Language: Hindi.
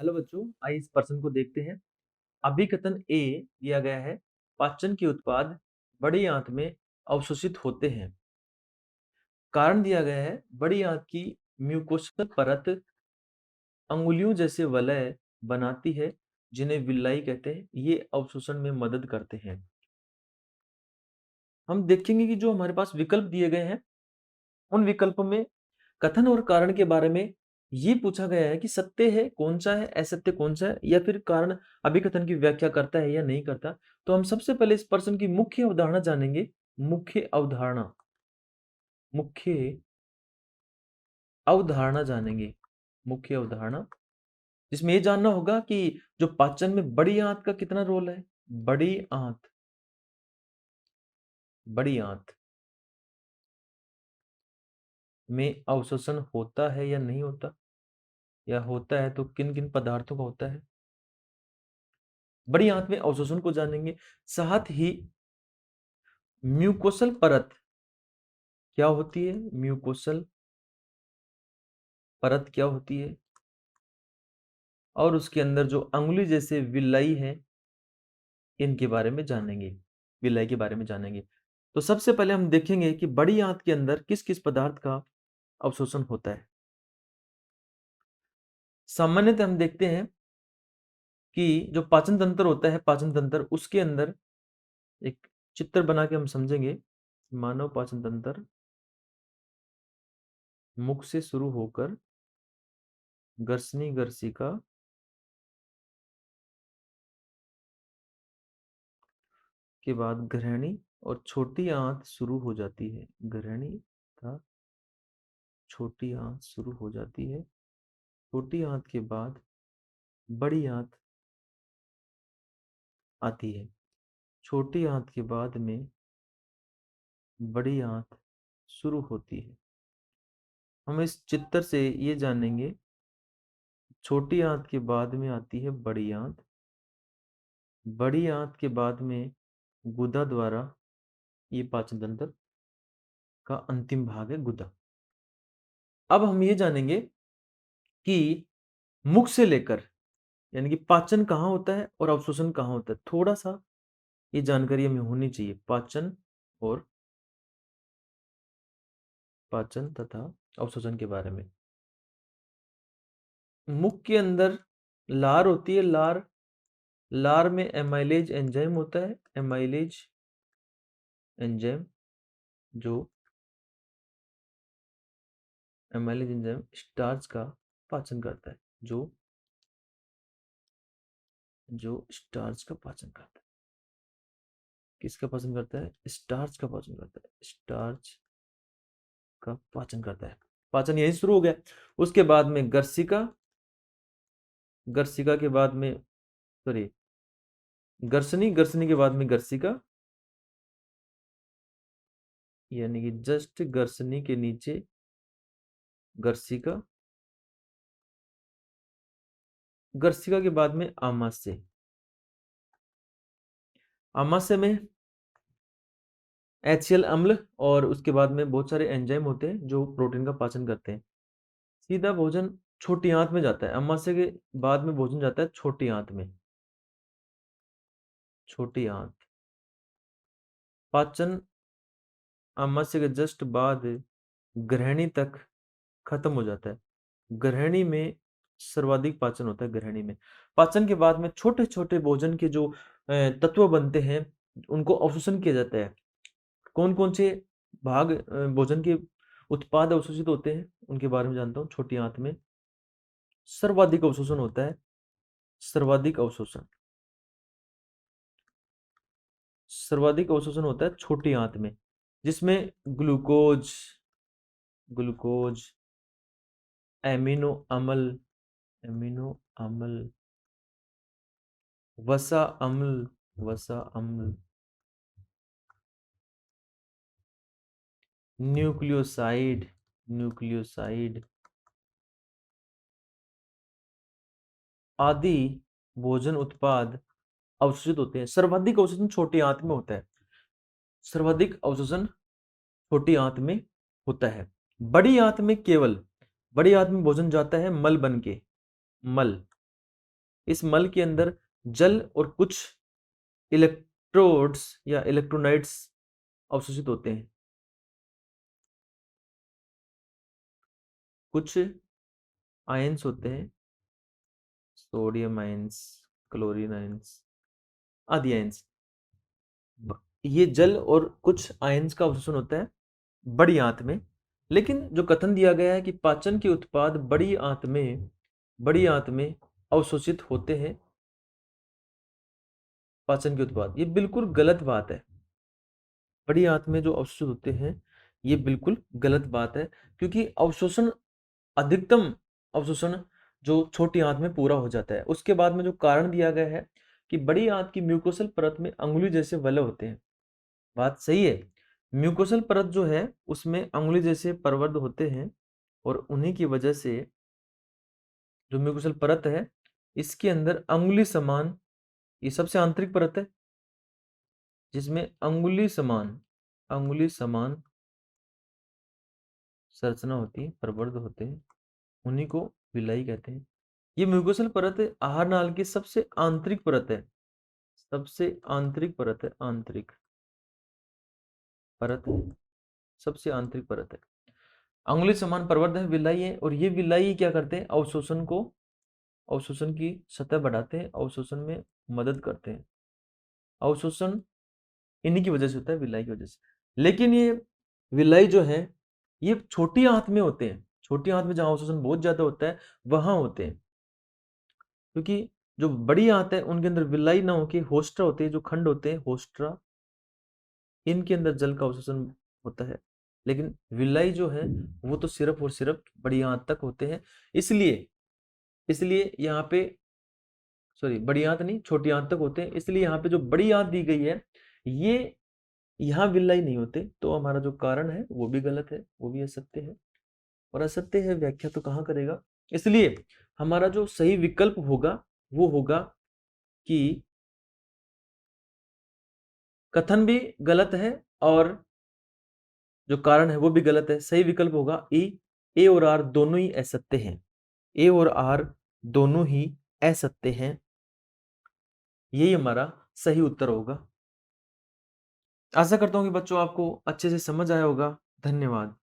हेलो बच्चों, आइए इस प्रश्न को देखते हैं। अभिकथन ए दिया गया है, पाचन के उत्पाद बड़ी आंत में अवशोषित होते हैं। कारण दिया गया है, बड़ी आंत की म्यूकोसल परत अंगुलियों जैसे वलय बनाती है, जिन्हें विल्लाई कहते हैं। ये अवशोषण में मदद करते हैं। हम देखेंगे कि जो हमारे पास विकल्प दिए गए हैं, उन विकल्पों में कथन और कारण के बारे में ये पूछा गया है कि सत्य है कौन सा है, असत्य कौन सा है, या फिर कारण अभिकथन की व्याख्या करता है या नहीं करता। तो हम सबसे पहले इस प्रश्न की मुख्य अवधारणा जानेंगे। मुख्य अवधारणा, मुख्य अवधारणा जानेंगे। मुख्य अवधारणा, जिसमें ये जानना होगा कि जो पाचन में बड़ी आंत का कितना रोल है। बड़ी आंत, बड़ी आंत में अवशोषण होता है या नहीं होता, या होता है तो किन किन पदार्थों का होता है। बड़ी आंत में अवशोषण को जानेंगे। साथ ही म्यूकोसल परत क्या होती है, म्यूकोसल परत क्या होती है, और उसके अंदर जो अंगुली जैसे विलाई है, इनके बारे में जानेंगे। विलाई के बारे में जानेंगे। तो सबसे पहले हम देखेंगे कि बड़ी आंत के अंदर किस किस पदार्थ का अवशोषण होता है। सामान्यतः हम देखते हैं कि जो पाचन तंत्र होता है, पाचन तंत्र, उसके अंदर एक चित्र बना के हम समझेंगे। मानव पाचन तंत्र मुख से शुरू होकर ग्रसनी ग्रसिका के बाद ग्रहणी और छोटी आंत शुरू हो जाती है। ग्रहणी था, छोटी आंत शुरू हो जाती है। छोटी आंत के बाद बड़ी आंत आती है। छोटी आंत के बाद में बड़ी आंत शुरू होती है। हम इस चित्र से ये जानेंगे, छोटी आंत के बाद में आती है बड़ी आंत। बड़ी आंत के बाद में गुदा द्वारा, ये पाचन तंत्र का अंतिम भाग है गुदा। अब हम ये जानेंगे कि मुख से लेकर, यानी कि पाचन कहाँ होता है और अवशोषण कहाँ होता है। थोड़ा सा ये जानकारी हमें होनी चाहिए, पाचन और पाचन तथा अवशोषण के बारे में। मुख के अंदर लार होती है। लार, लार में एमाइलेज एंजाइम होता है। एमाइलेज एंजाइम, जो एमाइलेज एंजाइम स्टार्च का पाचन करता है। जो स्टार्च का पाचन करता है। किसका पाचन करता है? स्टार्च का पाचन करता है। स्टार्च का पाचन करता है। पाचन यही शुरू हो गया। उसके बाद में गर्सिका, गर्सिका के बाद में, सॉरी, गर्सनी, गर्सनी के बाद में गर्सिका, यानी कि जस्ट गर्सनी के नीचे गर्सिका। गर्सिका के बाद में आमाशय। आमाशय में HCl अम्ल, और उसके बाद में बहुत सारे एंजाइम होते हैं जो प्रोटीन का पाचन करते हैं। सीधा भोजन छोटी आंत में जाता है। आमाशय के बाद में भोजन जाता है छोटी आंत में। छोटी आंत, पाचन आमाशय के जस्ट बाद ग्रहणी तक खत्म हो जाता है। ग्रहणी में सर्वाधिक पाचन होता है। ग्रहणी में पाचन के बाद में छोटे छोटे भोजन के जो तत्व बनते हैं, उनको अवशोषण किया जाता है। कौन कौन से भाग भोजन के उत्पाद अवशोषित होते हैं, उनके बारे में जानता हूँ। छोटी आंत में सर्वाधिक अवशोषण होता है। सर्वाधिक अवशोषण, सर्वाधिक अवशोषण होता है छोटी आंत में, जिसमें ग्लूकोज, ग्लूकोज, एमिनो अम्ल, एमिनो अम्ल, वसा अम्ल, वसा अम्ल, न्यूक्लियोसाइड, न्यूक्लियोसाइड आदि भोजन उत्पाद अवशोषित होते हैं। सर्वाधिक अवशोषण छोटी आंत में होता है। सर्वाधिक अवशोषण छोटी आंत में होता है। बड़ी आंत में केवल, बड़ी आंत में भोजन जाता है मल बन के। मल, इस मल के अंदर जल और कुछ इलेक्ट्रोड्स या इलेक्ट्रोनाइट्स अवशोषित होते हैं। कुछ आयंस होते हैं, सोडियम आयंस, क्लोरीन आयंस आदि आयंस। ये जल और कुछ आयंस का अवशोषण होता है बड़ी आंत में। लेकिन जो कथन दिया गया है कि पाचन के उत्पाद बड़ी आंत में अवशोषित होते हैं, पाचन के उत्पाद, ये बिल्कुल गलत बात है। बड़ी आंत में जो अवशोषित होते हैं, ये बिल्कुल गलत बात है, क्योंकि अवशोषण, अधिकतम अवशोषण जो छोटी आंत में पूरा हो जाता है। उसके बाद में जो कारण दिया गया है कि बड़ी आंत की म्यूकोसल परत में अंगुली जैसे वलय होते हैं, बात सही है। म्यूकोसल परत जो है उसमें अंगुली जैसे प्रवर्ध होते हैं, और उन्हीं की वजह से जो म्यूकोसल परत है, इसके अंदर अंगुली समान, ये सबसे आंतरिक परत है जिसमें अंगुली समान संरचना होती है, प्रवर्ध होते हैं, उन्हीं को विलाई कहते हैं। ये म्यूकोसल परत आहार नाल की सबसे आंतरिक परत है, सबसे आंतरिक परत है, आंतरिक परत है, सबसे आंतरिक परत है। अंगुली समान प्रवर्ध है, विलाई है, और ये विलाई क्या करते हैं, अवशोषण की सतह बढ़ाते हैं, अवशोषण में मदद करते हैं। अवशोषण इन्हीं की वजह से होता है, विलाई की वजह से। लेकिन ये विलाई जो है, ये छोटी आंत में होते हैं, छोटी आंत में जहां अवशोषण बहुत ज्यादा होता है वहां होते हैं। क्योंकि जो बड़ी आंत है उनके अंदर विलाई ना होके होस्ट्रा होते हैं, जो खंड होते हैं होस्ट्रा, इनके अंदर जल का अवशोषण होता है। लेकिन विलाई जो है वो तो सिर्फ और सिर्फ बड़ी आंत तक होते हैं। इसलिए इसलिए यहाँ पे, सॉरी, बड़ी आंत नहीं, छोटी आंत तक होते हैं। इसलिए यहाँ पे जो बड़ी आंत दी गई है, ये यहाँ विलाई नहीं होते, तो हमारा जो कारण है वो भी गलत है, वो भी असत्य है। और असत्य है, व्याख्या तो कहाँ करेगा। इसलिए हमारा जो सही विकल्प होगा वो होगा कि कथन भी गलत है और जो कारण है वो भी गलत है। सही विकल्प होगा ई, ए और आर दोनों ही असत्य हैं, ए और आर दोनों ही असत्य हैं। यही हमारा सही उत्तर होगा। आशा करता हूँ कि बच्चों आपको अच्छे से समझ आया होगा। धन्यवाद।